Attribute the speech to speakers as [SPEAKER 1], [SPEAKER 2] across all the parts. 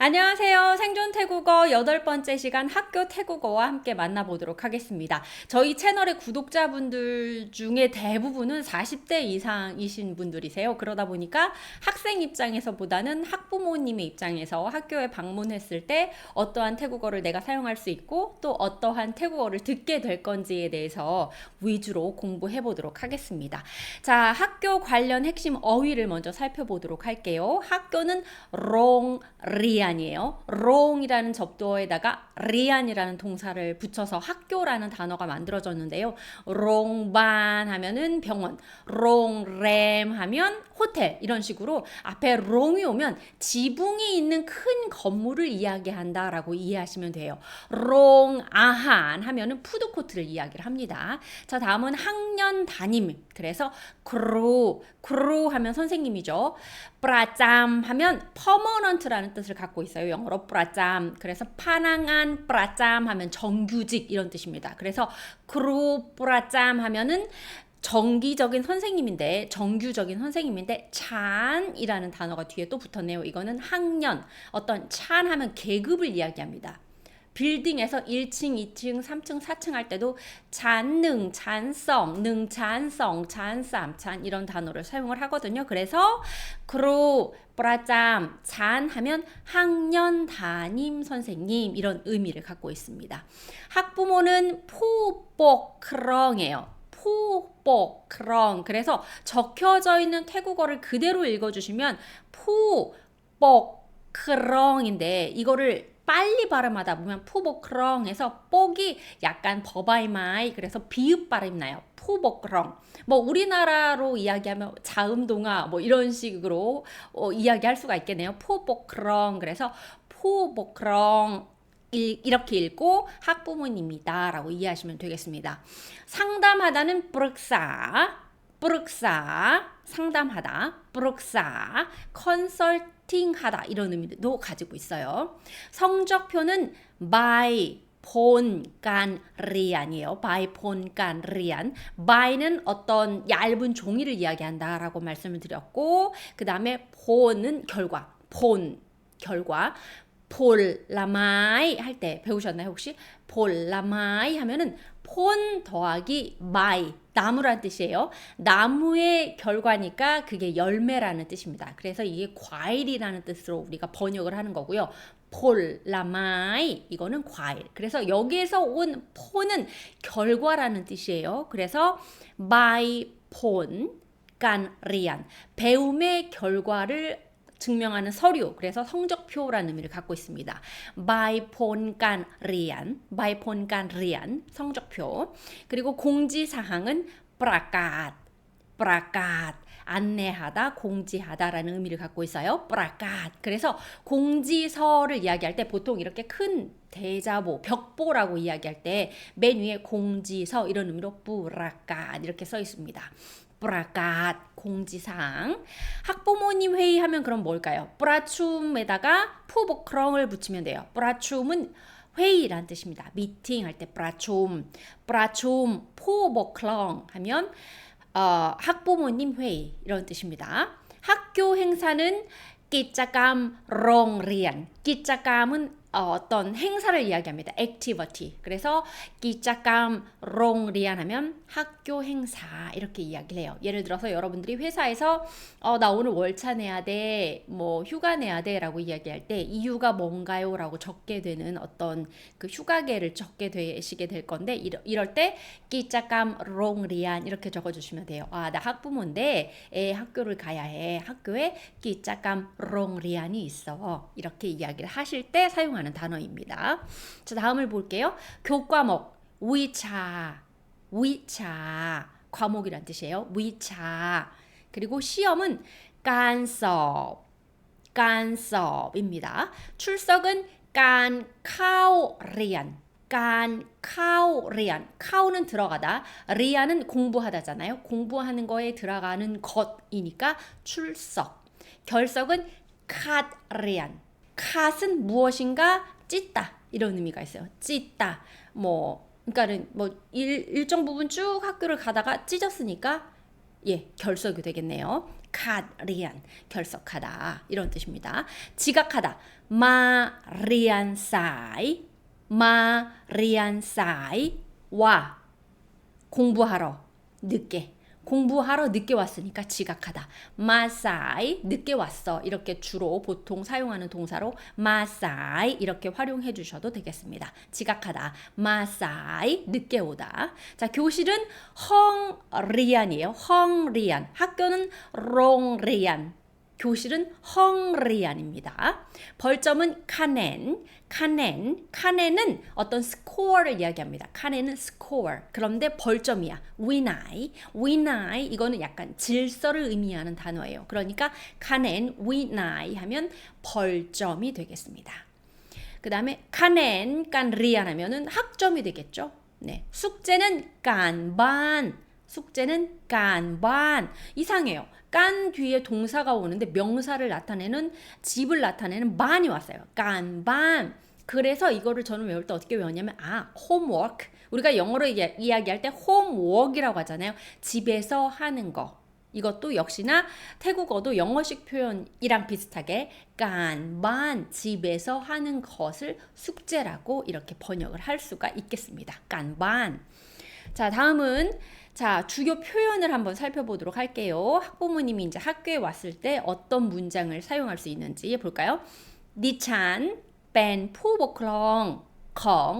[SPEAKER 1] 안녕하세요. 생존 태국어 8번째 시간 학교 태국어와 함께 만나보도록 하겠습니다. 저희 채널의 구독자분들 중에 대부분은 40대 이상이신 분들이세요. 그러다 보니까 학생 입장에서보다는 학부모님의 입장에서 학교에 방문했을 때 어떠한 태국어를 내가 사용할 수 있고 또 어떠한 태국어를 듣게 될 건지에 대해서 위주로 공부해 보도록 하겠습니다. 자, 학교 관련 핵심 어휘를 먼저 살펴보도록 할게요. 학교는 롱리안이에요. 롱이라는 접두어에다가 리안이라는 동사를 붙여서 학교라는 단어가 만들어졌는데요. 롱반 하면은 병원, 롱램 하면 호텔, 이런 식으로 앞에 롱이 오면 지붕이 있는 큰 건물을 이야기한다라고 이해하시면 돼요. 롱아한 하면은 푸드코트를 이야기를 합니다. 자, 다음은 학년 담임. 그래서 크루 하면 선생님이죠. 프라짬 하면 퍼머넌트라는 뜻을 갖고 있어요. 영어로 프라짬. 그래서 파낭한 프라짬 하면 정규직 이런 뜻입니다. 그래서 크루 프라짬 하면은 정기적인 선생님인데 정규적인 선생님인데 찬이라는 단어가 뒤에 또 붙었네요. 이거는 학년, 어떤 찬 하면 계급을 이야기합니다. 빌딩에서 1층, 2층, 3층, 4층 할 때도 잔능, 잔성, 능잔성, 잔삼찬 이런 단어를 사용을 하거든요. 그래서 크루, 브라짬, 잔 하면 학년 담임 선생님 이런 의미를 갖고 있습니다. 학부모는 포복크렁이에요. 포복크렁. 그래서 적혀져 있는 태국어를 그대로 읽어주시면 포복크렁인데 이거를 빨리 발음하다 보면 푸보크렁에서 뽁이 약간 버바이마이 그래서 비읍 발음 나요. 푸보크렁. 뭐 우리나라로 이야기하면 자음동화 뭐 이런 식으로 이야기할 수가 있겠네요. 푸보크렁. 그래서 푸보크렁 이렇게 읽고 학부모님이다 라고 이해하시면 되겠습니다. 상담하다는 브룩사 상담하다, 브룩사 컨설팅하다 이런 의미도 가지고 있어요. 성적표는 by 본간 리안이에요. by 본간 리안. by는 어떤 얇은 종이를 이야기한다라고 말씀을 드렸고 그 다음에 본은 결과, 본 결과. 폴라마이 할 때 배우셨나요 혹시? 폴라마이 하면은 폰 더하기 마이 나무란 뜻이에요. 나무의 결과니까 그게 열매라는 뜻입니다. 그래서 이게 과일이라는 뜻으로 우리가 번역을 하는 거고요. 폴라마이 이거는 과일. 그래서 여기에서 온 폰은 결과라는 뜻이에요. 그래서 마이 폰 깐리안 배움의 결과를 증명하는 서류, 그래서 성적표라는 의미를 갖고 있습니다. by 본간 리안, 성적표. 그리고 공지사항은 프라갓, 안내하다, 공지하다라는 의미를 갖고 있어요. 프라갓. 그래서 공지서를 이야기할 때 보통 이렇게 큰 대자보, 벽보라고 이야기할 때 맨 위에 공지서 이런 의미로 프라갓 이렇게 써 있습니다. 프라갓 공지사항. 학부모님 회의하면 그럼 뭘까요? 프라춤에다가 푸보크렁을 붙이면 돼요. 프라춤은 회의란 뜻입니다. 미팅 할 때 프라춤 포보크렁 하면 학부모님 회의 이런 뜻입니다. 학교 행사는 기자감 롱리안. 기자감은 어떤 행사를 이야기합니다. 액티비티. 그래서 기자감 롱리안 하면 학교 행사 이렇게 이야기를 해요. 예를 들어서 여러분들이 회사에서 나 오늘 월차 내야 돼, 뭐 휴가 내야 돼 라고 이야기할 때 이유가 뭔가요? 라고 적게 되는 어떤 그 휴가계를 적게 되시게 될 건데 이럴 때 기자감 롱리안 이렇게 적어주시면 돼요. 나 학부모인데 학교를 가야 해. 학교에 기자감 롱리안이 있어. 이렇게 이야기를 하실 때 사용하는 단어입니다. 자, 다음을 볼게요. 교과목 위차 과목이란 뜻이에요. 위차. 그리고 시험은 깐섭입니다. 출석은 깐카오리안. 카오는 들어가다, 리안은 공부하다잖아요. 공부하는 거에 들어가는 것이니까 출석. 결석은 캇리안. 캇은 무엇인가 찢다 이런 의미가 있어요. 찢다. 그러니까는 일정 부분 쭉 학교를 가다가 찢었으니까 예, 결석이 되겠네요. 카리안, 결석하다 이런 뜻입니다. 지각하다. 마리안 사이, 마리안 사이 와 공부하러 늦게. 공부하러 늦게 왔으니까 지각하다. 마사이 늦게 왔어. 이렇게 주로 보통 사용하는 동사로 마사이 이렇게 활용해 주셔도 되겠습니다. 지각하다. 마사이 늦게 오다. 자, 교실은 헝리안이에요. 헝리안. 학교는 롱리안. 교실은 헝리안입니다. 벌점은 카넨. 카넨은 어떤 스코어를 이야기합니다. 카넨은 스코어. 그런데 벌점이야. 위나이 이거는 약간 질서를 의미하는 단어예요. 그러니까 카넨 위나이 하면 벌점이 되겠습니다. 그 다음에 카넨 깐리안 하면은 학점이 되겠죠. 네. 숙제는 깐반. 이상해요. 깐 뒤에 동사가 오는데 명사를 나타내는 집을 나타내는 반이 왔어요. 깐반. 그래서 이거를 저는 외울 때 어떻게 외웠냐면 홈워크. 우리가 영어로 이야기할 때 홈워크이라고 하잖아요. 집에서 하는 거. 이것도 역시나 태국어도 영어식 표현이랑 비슷하게 깐반 집에서 하는 것을 숙제라고 이렇게 번역을 할 수가 있겠습니다. 깐반. 자, 다음은 주요 표현을 한번 살펴보도록 할게요. 학부모님이 이제 학교에 왔을 때 어떤 문장을 사용할 수 있는지 볼까요? 니찬 뺀ผู้ปกครอง ของ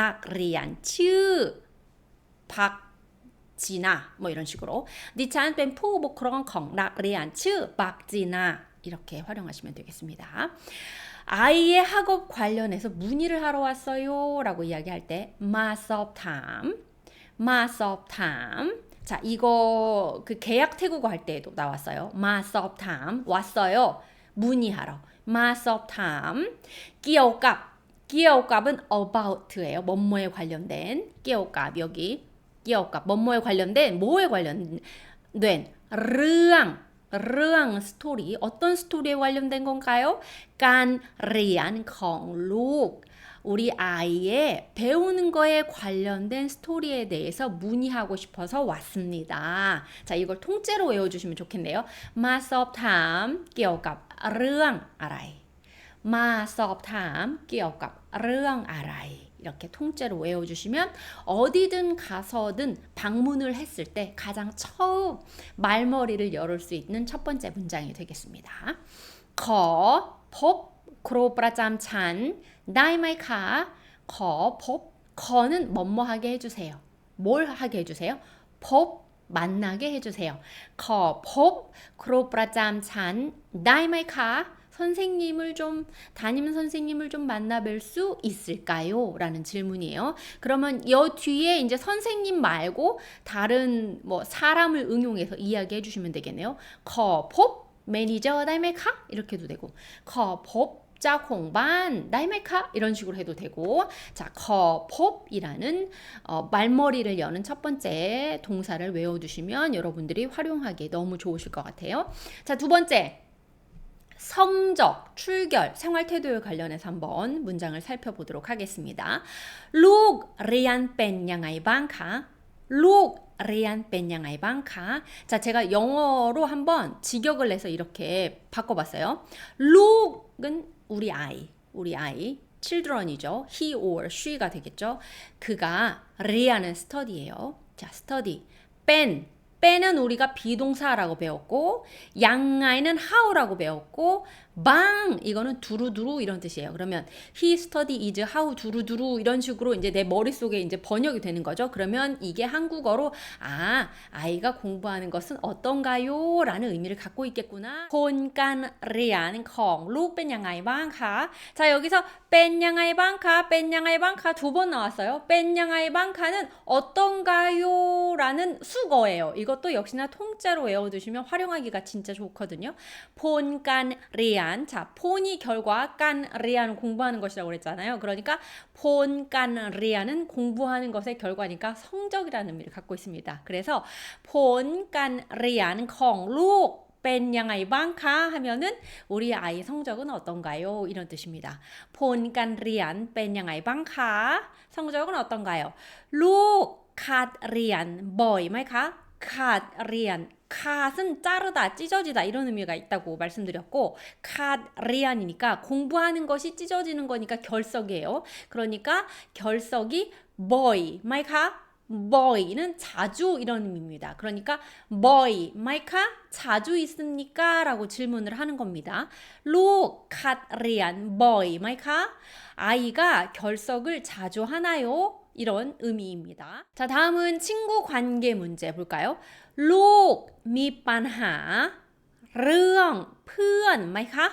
[SPEAKER 1] นักเรียน ชื่อ 박지나 뭐 이런 식으로 니찬 뺀ผู้ปกครอง ของนักเรียน ชื่อ 박지나 이렇게 활용하시면 되겠습니다. 아이의 학업 관련해서 문의를 하러 왔어요 라고 이야기할 때 마섭탐 자, 이거 그 계약 태국어 할 때에도 나왔어요. 마섭탐 왔어요. 문의하러. 마섭탐 끼어갑은 about예요. 뭐뭐에 관련된 끼어갑 여기 끼어갑 뭐뭐에 관련된 뭐에 관련된 르앙 스토리 어떤 스토리에 관련된 건가요? 깐리안 콩룩 우리 아이의 배우는 거에 관련된 스토리에 대해서 문의하고 싶어서 왔습니다. 자, 이걸 통째로 외워주시면 좋겠네요. 마섭탐 끼어갑 르앙 아라이 마섭탐 끼어갑 르앙 아라이 이렇게 통째로 외워주시면 어디든 가서든 방문을 했을 때 가장 처음 말머리를 열을 수 있는 첫 번째 문장이 되겠습니다.ครบครูประจำชั้น ได้ไหมคะขอพบ는 뭐뭐 하게 해주세요. 뭘 하게 해주세요? 만나게 해주세요. ขอพบครูประจำชั้น ได้ไหมคะ 담임 선생님을 좀 만나뵐 수 있을까요? 라는 질문이에요. 그러면 이 뒤에 이제 선생님 말고 다른 뭐 사람을 응용해서 이야기해 주시면 되겠네요. ขอพบ 매니저 ได้ไหมคะ? 이렇게 해도 되고 ขอพบ 자ของ班 ได้ไหมคะ? 이런 식으로 해도 되고 자, 거법이라는 말머리를 여는 첫 번째 동사를 외워두시면 여러분들이 활용하기 너무 좋으실 것 같아요. 자, 두 번째 성적, 출결, 생활태도에 관련해서 한번 문장을 살펴보도록 하겠습니다. ลูกเรียนเป็นยังไงบ้างคะ? ลูกเรียนเป็นยังไงบ้างคะ? 자, 제가 영어로 한번 직역을 해서 이렇게 바꿔봤어요. 룩은 우리 아이, children이죠. he or she가 되겠죠. 그가 리아는 study예요. 자, study. 뺀은 우리가 비동사라고 배웠고 양아이는 how라고 배웠고 방 이거는 두루두루 이런 뜻이에요. 그러면 he study is how 두루두루 이런 식으로 이제 내 머릿속에 이제 번역이 되는 거죠. 그러면 이게 한국어로 아이가 공부하는 것은 어떤가요? 라는 의미를 갖고 있겠구나. 본간เรียน ของลูกเป็นยังไงบ้างคะ? 자, 여기서 เป็นยังไงบ้างคะ? เป็นยังไงบ้างคะ? 두 번 나왔어요. เป็นยังไงบ้างคะ는 어떤가요? 라는 수거예요. 이것도 역시나 통째로 외워두시면 활용하기가 진짜 좋거든요. 본간 리안 자, 폰이 결과 깐리안 공부하는 것이라고 그랬잖아요. 그러니까 폰깐리안은 공부하는 것의 결과니까 성적이라는 의미를 갖고 있습니다. 그래서 폰깐리안 ของลูก เป็นยังไงบ้างคะ 하면은 우리 아이 성적은 어떤가요? 이런 뜻입니다. 폰การเรียน เป็นยังไงบ้างคะ 성적은 어떤가요? ลูกขาดเรียน บ่อยไหมคะ? ขาดเรียน 컷은 자르다, 찢어지다 이런 의미가 있다고 말씀드렸고 컷 리안이니까 공부하는 것이 찢어지는 거니까 결석이에요. 그러니까 결석이 boy, 마이카 boy는 자주 이런 의미입니다. 그러니까 boy, 마이카 자주 있습니까? 라고 질문을 하는 겁니다. 로 컷 리안 boy, 마이카 아이가 결석을 자주 하나요? 이런 의미입니다. 자, 다음은 친구 관계 문제 볼까요? ลูก มีปัญหา เรื่องเพื่อนไหมคะ?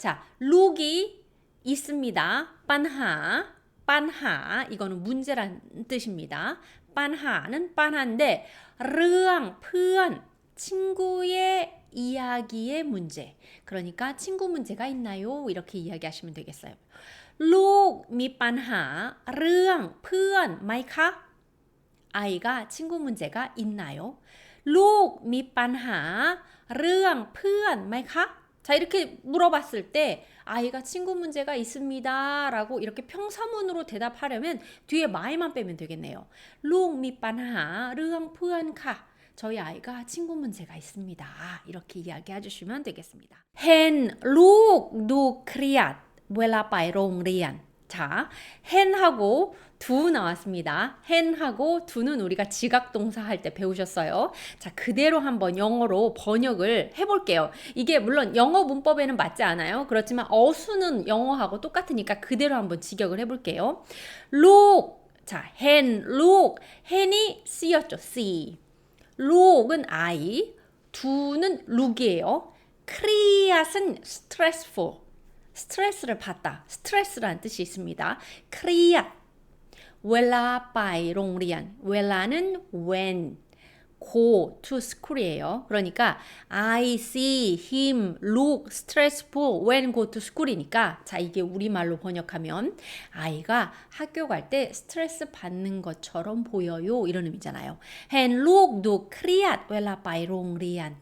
[SPEAKER 1] 자, ลูก이 있습니다. ปัญหา 이거는 문제란 뜻입니다. ปัญหา는 빤한데 เรื่อง เพื่อน 친구의 이야기의 문제. 그러니까 친구 문제가 있나요? 이렇게 이야기하시면 되겠어요. ลูก มีปัญหา เรื่อง เพื่อน ไหมคะ? 아이가 친구 문제가 있나요? ลูก มีปัญหา เรื่อง เพื่อน ไหมคะ? 자, 이렇게 물어봤을 때 아이가 친구 문제가 있습니다 라고 이렇게 평서문으로 대답하려면 뒤에 마이만 빼면 되겠네요. ลูก มีปัญหา เรื่อง เพื่อน ค่ะ. 저희 아이가 친구 문제가 있습니다. 이렇게 이야기해 주시면 되겠습니다. เห็น ลูก ดูเครียด เวลาไปโรงเรียน. 자, hen하고 두 나왔습니다. hen하고 두는 우리가 지각동사 할 때 배우셨어요. 자, 그대로 한번 영어로 번역을 해볼게요. 이게 물론 영어 문법에는 맞지 않아요. 그렇지만 어수는 영어하고 똑같으니까 그대로 한번 직역을 해볼게요. 룩, 자, hen, 룩, hen이 C였죠. C. 룩은 I, 두는 룩이에요. 크리앗은 stressful. 스트레스를 받다. 스트레스라는 뜻이 있습니다. 크리앗. เวลา ไปโรงเรียน. เวลา는 when. go to school이에요. 그러니까 I see him look stressful when go to school이니까 자, 이게 우리말로 번역하면 아이가 학교 갈 때 스트레스 받는 것처럼 보여요. 이런 의미잖아요. 한ลูกดู เครียด เวลา ไปโรงเรียน.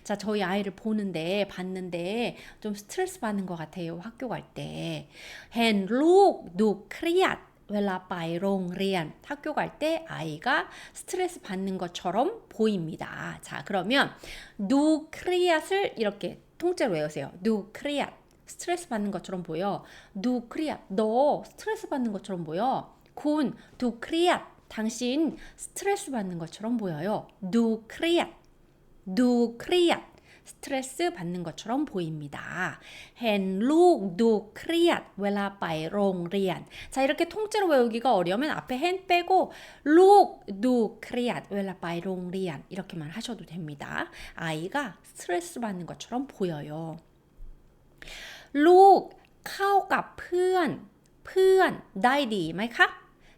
[SPEAKER 1] 자, 저희 아이를 봤는데 좀 스트레스 받는 것 같아요. 학교 갈 때. เห็น ลูกดู เครียด เวลา ไปโรงเรียน. 학교 갈 때 아이가 스트레스 받는 것처럼 보입니다. 자, 그러면 do 크리앗을 이렇게 통째로 외우세요. do 크리앗. 스트레스 받는 것처럼 보여. do 크리앗. 너 스트레스 받는 것처럼 보여. 군 do 크리앗. 당신 스트레스 받는 것처럼 보여요. do 크리앗. doเครียด 스트레스 받는 것처럼 보입니다. เห็น ลูกดู เครียด เวลา ไปโรงเรียน. 자, 이렇게 통째로 외우기가 어려우면 앞에 hen 빼고 ลูกดู เครียด เวลา ไปโรงเรียน 이렇게만 하셔도 됩니다. 아이가 스트레스 받는 것처럼 보여요. ลูก เข้ากับเพื่อน ได้ดีไหมคะ?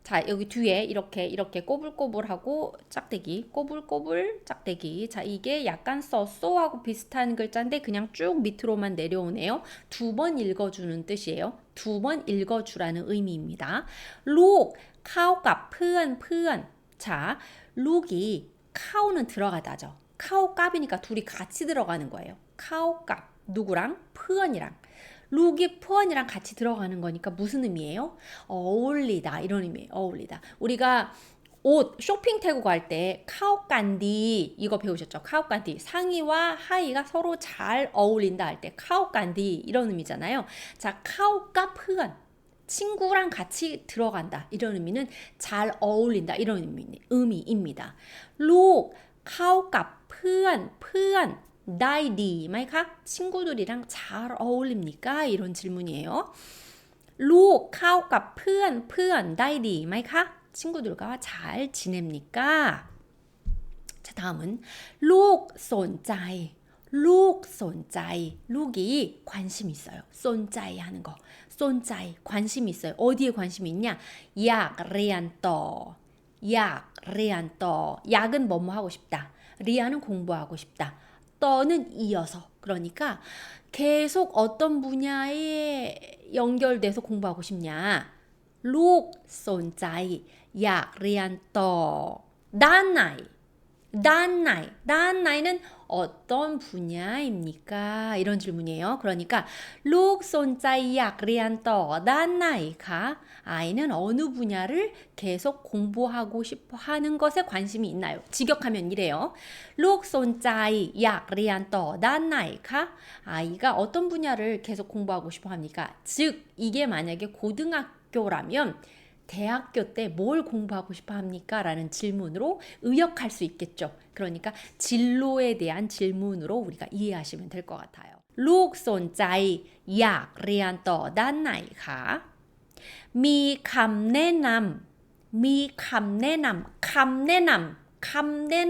[SPEAKER 1] 자, 여기 뒤에 이렇게 꼬불꼬불하고 짝대기, 꼬불꼬불 짝대기. 자, 이게 약간 써쏘하고 비슷한 글자인데 그냥 쭉 밑으로만 내려오네요. 2번 읽어주는 뜻이에요. 2번 읽어주라는 의미입니다. ลูก เข้ากับเพื่อน. 자, 룩이 카우는 들어가다죠. 카우갑이니까 둘이 같이 들어가는 거예요. 카우갑. 누구랑? 푸언이랑. 룩이 푸언이랑 같이 들어가는 거니까 무슨 의미예요? 어울리다 이런 의미예요. 어울리다. 우리가 옷 쇼핑 태고 갈 때 카우깐디 이거 배우셨죠? 카우깐디 상의와 하의가 서로 잘 어울린다 할 때 카우깐디 이런 의미잖아요. 자, 카우까 푸언 친구랑 같이 들어간다 이런 의미는 잘 어울린다 이런 의미입니다. 룩 카우까 푸언 ได้ดีไหมคะ? 친구들이랑 잘 어울립니까? 이런 질문이에요. ลูก เข้ากับเพื่อน ได้ดีไหมคะ? 친구들과 잘 지냅니까? 자, 다음은 ลูก สนใจ ลูก สนใจ ลูก이 관심 있어요. สนใจ 하는 거. สนใจ 관심 있어요. 어디에 관심이 있냐? อยาก เรียนต่อ อยาก เรียนต่อ 약은 뭐뭐 하고 싶다. 리아는 공부하고 싶다. 떠는 이어서 그러니까 계속 어떤 분야에 연결돼서 공부하고 싶냐 ลูก สนใจ อยาก เรียนต่อ ด้านไหน 단 나이는 어떤 분야입니까? 이런 질문이에요. 그러니까 룩 손자이 약리안 떠 단哪一가 아이는 어느 분야를 계속 공부하고 싶어 하는 것에 관심이 있나요? 직역하면 이래요. 룩 손자이 약리안 떠 단哪一가 아이가 어떤 분야를 계속 공부하고 싶어 합니까? 즉 이게 만약에 고등학교라면 대학교 때 뭘 공부하고 싶어 합니까? 라는 질문으로 의역할 수 있겠죠. 그러니까 진로에 대한 질문으로 우리가 이해하시면 될 것 같아요. ลูกสนใจอยากเรียนต่อด้านไหนคะมีคำแนะนำคำแนะนำคำแนะ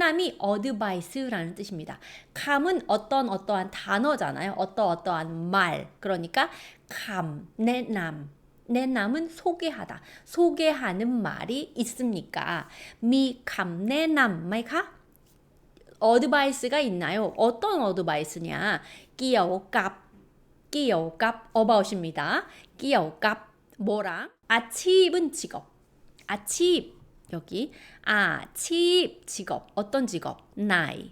[SPEAKER 1] นำ이 어드바이스라는 뜻입니다. 감은 어떠한 단어잖아요. 어떠한 말. 그러니까 내남은 소개하다. 소개하는 말이 있습니까? 감내남ไหมคะ? 어드바이스가 있나요? 어떤 어드바이스냐? 끼어갑 about입니다. 끼어갑 뭐랑? 아치입은 직업. 아치입 여기 아치입 직업 어떤 직업? 나이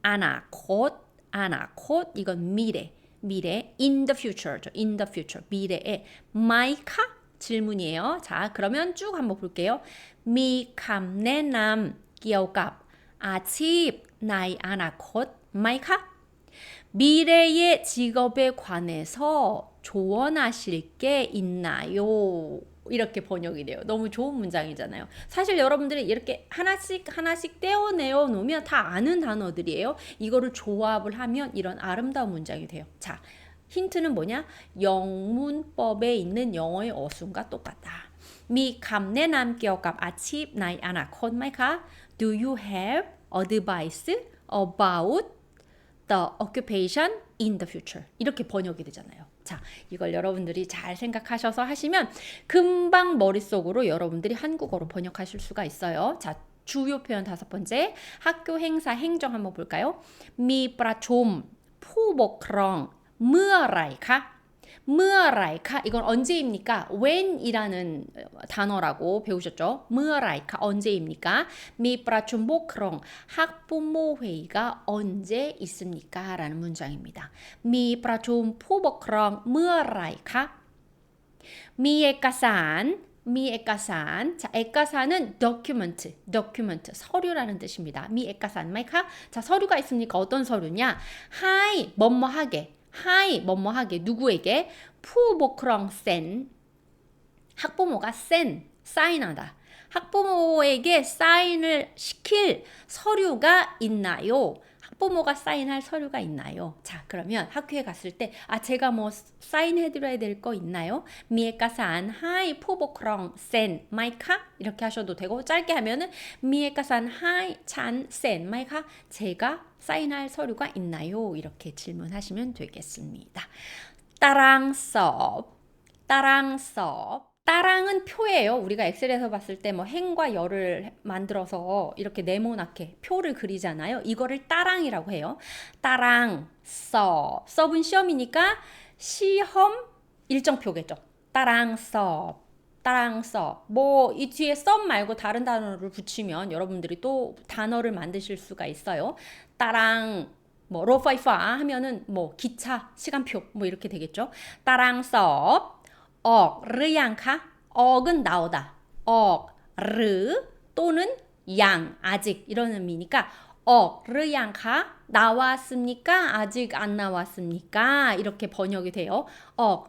[SPEAKER 1] 아나콧 이건 미래 in the future죠. in the future 미래에 마이카 질문이에요. 자 그러면 쭉 한번 볼게요. 미감내남 끼어갑 아치입 나이 아나콧 마이카 미래의 직업에 관해서 조언하실 게 있나요? 이렇게 번역이 돼요. 너무 좋은 문장이잖아요. 사실 여러분들이 이렇게 하나씩 떼어내어 놓으면 다 아는 단어들이에요. 이거를 조합을 하면 이런 아름다운 문장이 돼요. 자, 힌트는 뭐냐? 영문법에 있는 영어의 어순과 똑같다. 감내남 끼어갑 아칩 나이 아나콘 마이카 Do you have advice about the occupation in the future? 이렇게 번역이 되잖아요. 자, 이걸 여러분들이 잘 생각하셔서 하시면 금방 머릿속으로 여러분들이 한국어로 번역하실 수가 있어요. 자, 주요 표현 5번째, 학교 행사 행정 한번 볼까요? มีประชุมผู้ปกครองเมื่อไหร่คะ? 이건 언제입니까? when이라는 단어라고 배우셨죠? เมื่อไหร่คะ? 언제입니까? มีประชุมผู้ปกครอง 학부모 회의가 언제 있습니까? 라는 문장입니다. มีประชุมผู้ปกครองเมื่อไหร่คะ? มีเอกสาร 자, 엑가산은 document, 서류라는 뜻입니다. 미액가산, 마이카? 자, 서류가 있습니까? 어떤 서류냐? 하이, 뭐뭐하게, 누구에게? 푸보크렁 센, 학부모가 사인하다. 학부모에게 사인을 시킬 서류가 있나요? 학부모가 사인할 서류가 있나요? 자, 그러면 학교에 갔을 때 제가 뭐 사인해드려야 될 거 있나요? 미에까산 하이 포보크렁 센 마이카 이렇게 하셔도 되고 짧게 하면은 미에까산 하이 찬 센 마이카 제가 사인할 서류가 있나요? 이렇게 질문하시면 되겠습니다. 따랑섭 따랑은 표예요. 우리가 엑셀에서 봤을 때 뭐 행과 열을 만들어서 이렇게 네모나게 표를 그리잖아요. 이거를 따랑이라고 해요. 섭은 시험이니까 시험 일정표겠죠. 따랑섭. 뭐 이 뒤에 섭 말고 다른 단어를 붙이면 여러분들이 또 단어를 만드실 수가 있어요. 따랑 뭐 로파이파 하면은 뭐 기차 시간표 뭐 이렇게 되겠죠. 따랑섭 르양카 억은 나오다. 르 또는 양 아직 이런 의미니까 르양카 나왔습니까? 아직 안 나왔습니까? 이렇게 번역이 돼요.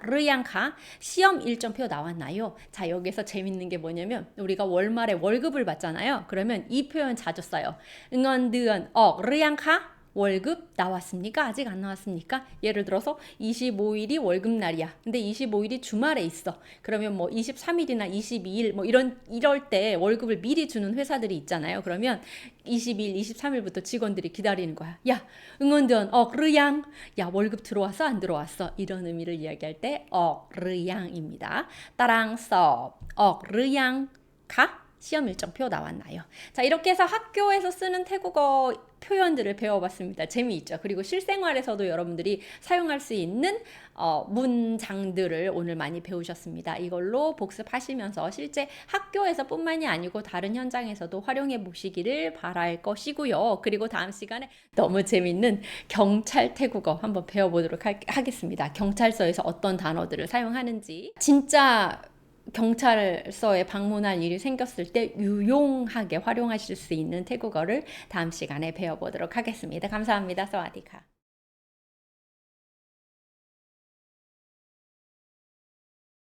[SPEAKER 1] 르양카 시험 일정표 나왔나요? 자, 여기서 재밌는 게 뭐냐면 우리가 월말에 월급을 받잖아요. 그러면 이 표현 자주 써요. 응언드언 르양카 월급 나왔습니까? 아직 안 나왔습니까? 예를 들어서 25일이 월급날이야. 근데 25일이 주말에 있어. 그러면 뭐 23일이나 22일 뭐 이럴 때 월급을 미리 주는 회사들이 있잖아요. 그러면 20일, 23일부터 직원들이 기다리는 거야. 야, 응원전 르양. 야, 월급 들어왔어? 안 들어왔어? 이런 의미를 이야기할 때 르양입니다. 따랑서 르양 가 시험 일정표 나왔나요? 자, 이렇게 해서 학교에서 쓰는 태국어 표현들을 배워봤습니다. 재미있죠? 그리고 실생활에서도 여러분들이 사용할 수 있는 문장들을 오늘 많이 배우셨습니다. 이걸로 복습하시면서 실제 학교에서 뿐만이 아니고 다른 현장에서도 활용해 보시기를 바랄 것이고요. 그리고 다음 시간에 너무 재밌는 경찰 태국어 한번 배워보도록 하겠습니다. 경찰서에서 어떤 단어들을 사용하는지 진짜 경찰서에 방문할 일이 생겼을 때 유용하게 활용하실 수 있는 태국어를 다음 시간에 배워보도록 하겠습니다. 감사합니다. 사와디카.